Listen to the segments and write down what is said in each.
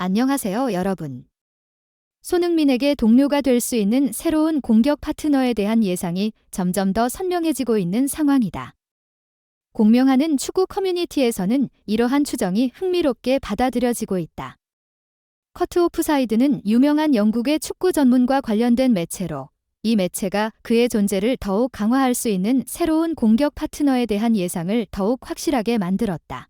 안녕하세요, 여러분. 손흥민에게 동료가 될 수 있는 새로운 공격 파트너에 대한 예상이 점점 더 선명해지고 있는 상황이다. 공명하는 축구 커뮤니티에서는 이러한 추정이 흥미롭게 받아들여지고 있다. 커트 오프사이드는 유명한 영국의 축구 전문과 관련된 매체로, 이 매체가 그의 존재를 더욱 강화할 수 있는 새로운 공격 파트너에 대한 예상을 더욱 확실하게 만들었다.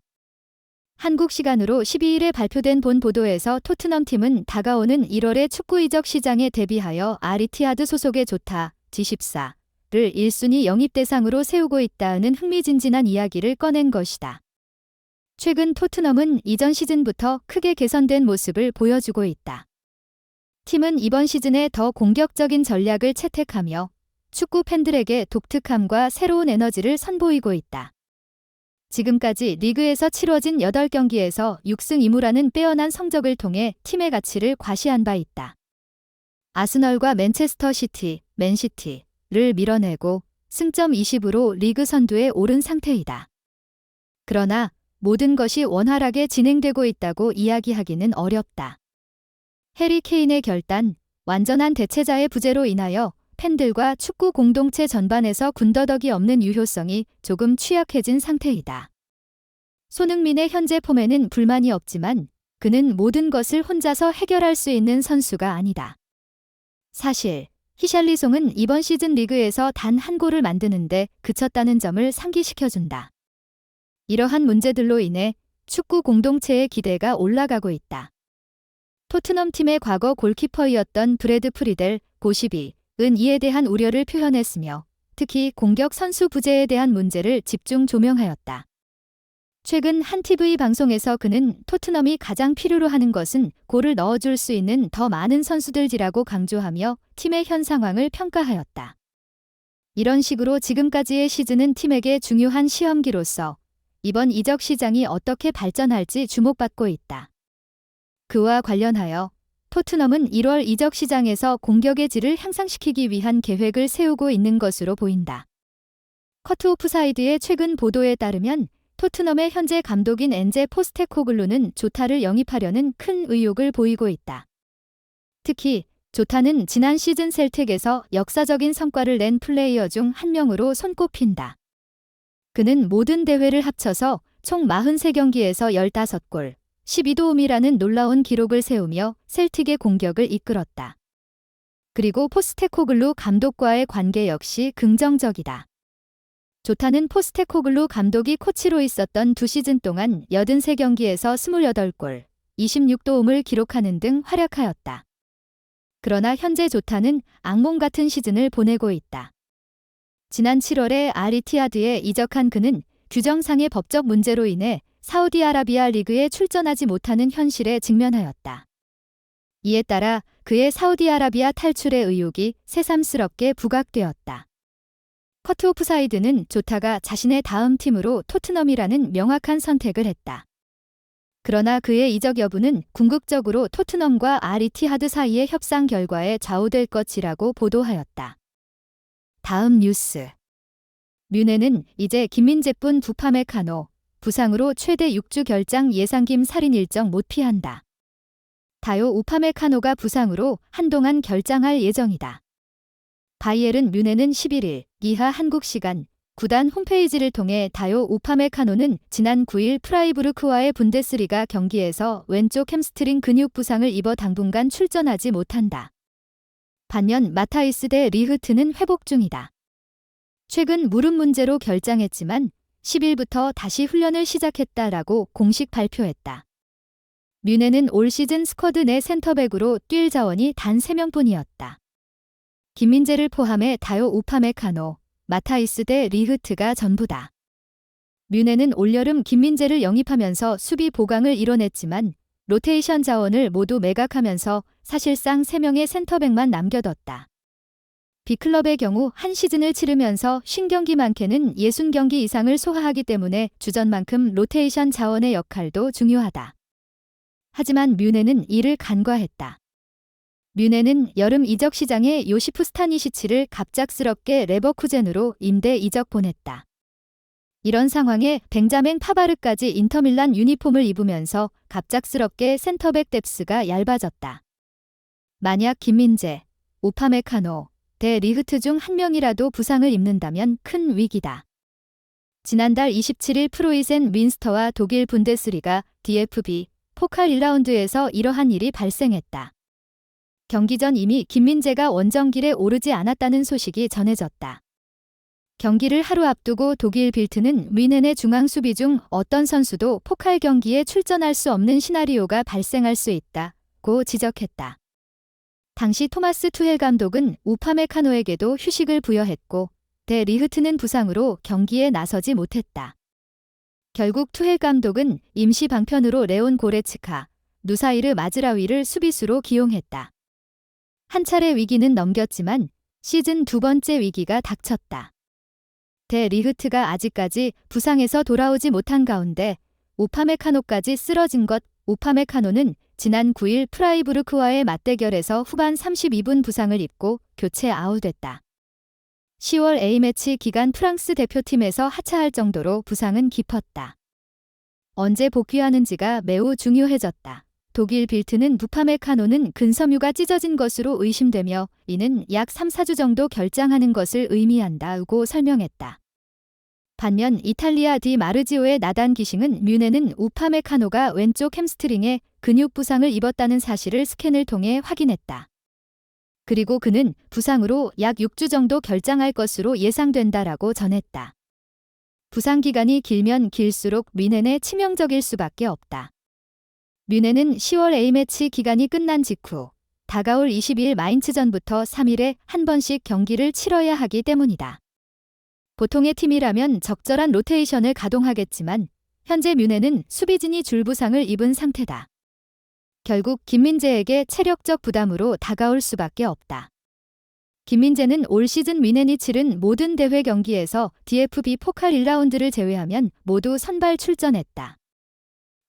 한국 시간으로 12일에 발표된 본 보도에서 토트넘 팀은 다가오는 1월의 축구 이적 시장에 대비하여 알이티하드 소속의 조타, G14를 1순위 영입 대상으로 세우고 있다는 흥미진진한 이야기를 꺼낸 것이다. 최근 토트넘은 이전 시즌부터 크게 개선된 모습을 보여주고 있다. 팀은 이번 시즌에 더 공격적인 전략을 채택하며 축구 팬들에게 독특함과 새로운 에너지를 선보이고 있다. 지금까지 리그에서 치러진 8경기에서 6승 2무라는 빼어난 성적을 통해 팀의 가치를 과시한 바 있다. 아스널과 맨체스터 시티, 맨시티를 밀어내고 승점 20으로 리그 선두에 오른 상태이다. 그러나 모든 것이 원활하게 진행되고 있다고 이야기하기는 어렵다. 해리 케인의 결단, 완전한 대체자의 부재로 인하여 팬들과 축구 공동체 전반에서 군더더기 없는 유효성이 조금 취약해진 상태이다. 손흥민의 현재 폼에는 불만이 없지만 그는 모든 것을 혼자서 해결할 수 있는 선수가 아니다. 사실 히샬리송은 이번 시즌 리그에서 단 한 골을 만드는데 그쳤다는 점을 상기시켜준다. 이러한 문제들로 인해 축구 공동체의 기대가 올라가고 있다. 토트넘 팀의 과거 골키퍼이었던 브래드 프리델, 고12은 이에 대한 우려를 표현했으며 특히 공격 선수 부재에 대한 문제를 집중 조명하였다. 최근 한 TV 방송에서 그는 토트넘이 가장 필요로 하는 것은 골을 넣어줄 수 있는 더 많은 선수들이라고 강조하며 팀의 현 상황을 평가하였다. 이런 식으로 지금까지의 시즌은 팀에게 중요한 시험기로서 이번 이적 시장이 어떻게 발전할지 주목받고 있다. 그와 관련하여 토트넘은 1월 이적 시장에서 공격의 질을 향상시키기 위한 계획을 세우고 있는 것으로 보인다. 커트 오프사이드의 최근 보도에 따르면 토트넘의 현재 감독인 엔제 포스테코글루는 조타를 영입하려는 큰 의욕을 보이고 있다. 특히 조타는 지난 시즌 셀틱에서 역사적인 성과를 낸 플레이어 중 한 명으로 손꼽힌다. 그는 모든 대회를 합쳐서 총 43경기에서 15골, 12도움이라는 놀라운 기록을 세우며 셀틱의 공격을 이끌었다. 그리고 포스테코글루 감독과의 관계 역시 긍정적이다. 조타는 포스테코글루 감독이 코치로 있었던 2시즌 동안 83경기에서 28골, 26도움을 기록하는 등 활약하였다. 그러나 현재 조타는 악몽 같은 시즌을 보내고 있다. 지난 7월에 알이티하드에 이적한 그는 규정상의 법적 문제로 인해 사우디아라비아 리그에 출전하지 못하는 현실에 직면하였다. 이에 따라 그의 사우디아라비아 탈출의 의혹이 새삼스럽게 부각되었다. 커트 오프사이드는 조타가 자신의 다음 팀으로 토트넘이라는 명확한 선택을 했다. 그러나 그의 이적 여부는 궁극적으로 토트넘과 알이티하드 사이의 협상 결과에 좌우될 것이라고 보도하였다. 다음 뉴스. 뮌헨은 이제 김민재뿐 우파메카노, 부상으로 최대 6주 결장 예상김 살인 일정 못 피한다. 다요 우파메카노가 부상으로 한동안 결장할 예정이다. 바이에른 뮌헨은 11일 이하 한국 시간 구단 홈페이지를 통해 다요 우파메카노는 지난 9일 프라이부르크와의 분데스리가 경기에서 왼쪽 햄스트링 근육 부상을 입어 당분간 출전하지 못한다. 반면 마타이스 대 리흐트는 회복 중이다. 최근 무릎 문제로 결장했지만 10일부터 다시 훈련을 시작했다라고 공식 발표했다. 뮌헨은 올 시즌 스쿼드 내 센터백으로 뛸 자원이 단 3명뿐이었다. 김민재를 포함해 다요 우파메카노, 마타이스 대 리흐트가 전부다. 뮌헨은 올여름 김민재를 영입하면서 수비 보강을 이뤄냈지만 로테이션 자원을 모두 매각하면서 사실상 3명의 센터백만 남겨뒀다. B클럽의 경우 한 시즌을 치르면서 50경기 많게는 60경기 이상을 소화하기 때문에 주전만큼 로테이션 자원의 역할도 중요하다. 하지만 뮌헨은 이를 간과했다. 뮌헨은 여름 이적 시장에 요시프 스타니시치를 갑작스럽게 레버쿠젠으로 임대 이적 보냈다. 이런 상황에 벤자멘 파바르까지 인터밀란 유니폼을 입으면서 갑작스럽게 센터백 뎁스가 얇아졌다. 만약 김민재, 우파메카노, 데 리흐트 중 한 명이라도 부상을 입는다면 큰 위기다. 지난달 27일 프로이센 윈스터와 독일 분데스리가 DFB 포칼 1라운드에서 이러한 일이 발생했다. 경기 전 이미 김민재가 원정길에 오르지 않았다는 소식이 전해졌다. 경기를 하루 앞두고 독일 빌트는 뮌헨의 중앙 수비 중 어떤 선수도 포칼 경기에 출전할 수 없는 시나리오가 발생할 수 있다고 지적했다. 당시 토마스 투헬 감독은 우파메카노에게도 휴식을 부여했고 데 리흐트는 부상으로 경기에 나서지 못했다. 결국 투헬 감독은 임시 방편으로 레온 고레츠카, 누사이르 마즈라위를 수비수로 기용했다. 한 차례 위기는 넘겼지만 시즌 두 번째 위기가 닥쳤다. 데 리흐트가 아직까지 부상에서 돌아오지 못한 가운데 우파메카노까지 쓰러진 것. 우파메카노는 지난 9일 프라이부르크와의 맞대결에서 후반 32분 부상을 입고 교체 아웃됐다. 10월 A매치 기간 프랑스 대표팀에서 하차할 정도로 부상은 깊었다. 언제 복귀하는지가 매우 중요해졌다. 독일 빌트는 우파메카노는 근섬유가 찢어진 것으로 의심되며 이는 약 3-4주 정도 결장하는 것을 의미한다고 설명했다. 반면 이탈리아 디 마르지오의 나단 기싱은 뮌헨은 우파메카노가 왼쪽 햄스트링에 근육 부상을 입었다는 사실을 스캔을 통해 확인했다. 그리고 그는 부상으로 약 6주 정도 결장할 것으로 예상된다라고 전했다. 부상 기간이 길면 길수록 뮌헨에 치명적일 수밖에 없다. 뮌헨은 10월 A매치 기간이 끝난 직후 다가올 22일 마인츠전부터 3일에 한 번씩 경기를 치러야 하기 때문이다. 보통의 팀이라면 적절한 로테이션을 가동하겠지만 현재 뮌헨은 수비진이 줄부상을 입은 상태다. 결국 김민재에게 체력적 부담으로 다가올 수밖에 없다. 김민재는 올 시즌 뮌헨이 치른 모든 대회 경기에서 DFB 포칼 1라운드를 제외하면 모두 선발 출전했다.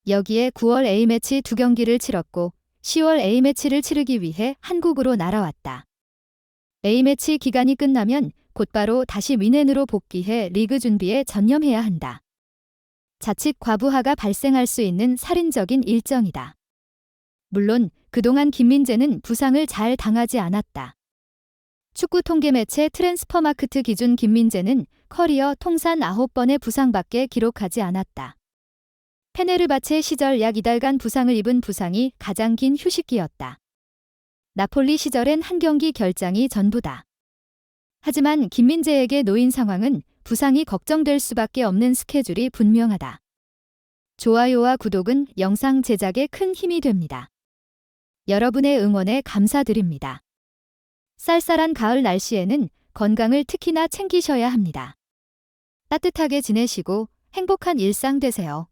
여기에 9월 A매치 2경기를 치렀고 10월 A매치를 치르기 위해 한국으로 날아왔다. A매치 기간이 끝나면 곧바로 다시 뮌헨으로 복귀해 리그 준비에 전념해야 한다. 자칫 과부하가 발생할 수 있는 살인적인 일정이다. 물론 그동안 김민재는 부상을 잘 당하지 않았다. 축구 통계 매체 트랜스퍼마크트 기준 김민재는 커리어 통산 9번의 부상밖에 기록하지 않았다. 페네르바체 시절 약 이달간 부상을 입은 부상이 가장 긴 휴식기였다. 나폴리 시절엔 한 경기 결장이 전부다. 하지만 김민재에게 놓인 상황은 부상이 걱정될 수밖에 없는 스케줄이 분명하다. 좋아요와 구독은 영상 제작에 큰 힘이 됩니다. 여러분의 응원에 감사드립니다. 쌀쌀한 가을 날씨에는 건강을 특히나 챙기셔야 합니다. 따뜻하게 지내시고 행복한 일상 되세요.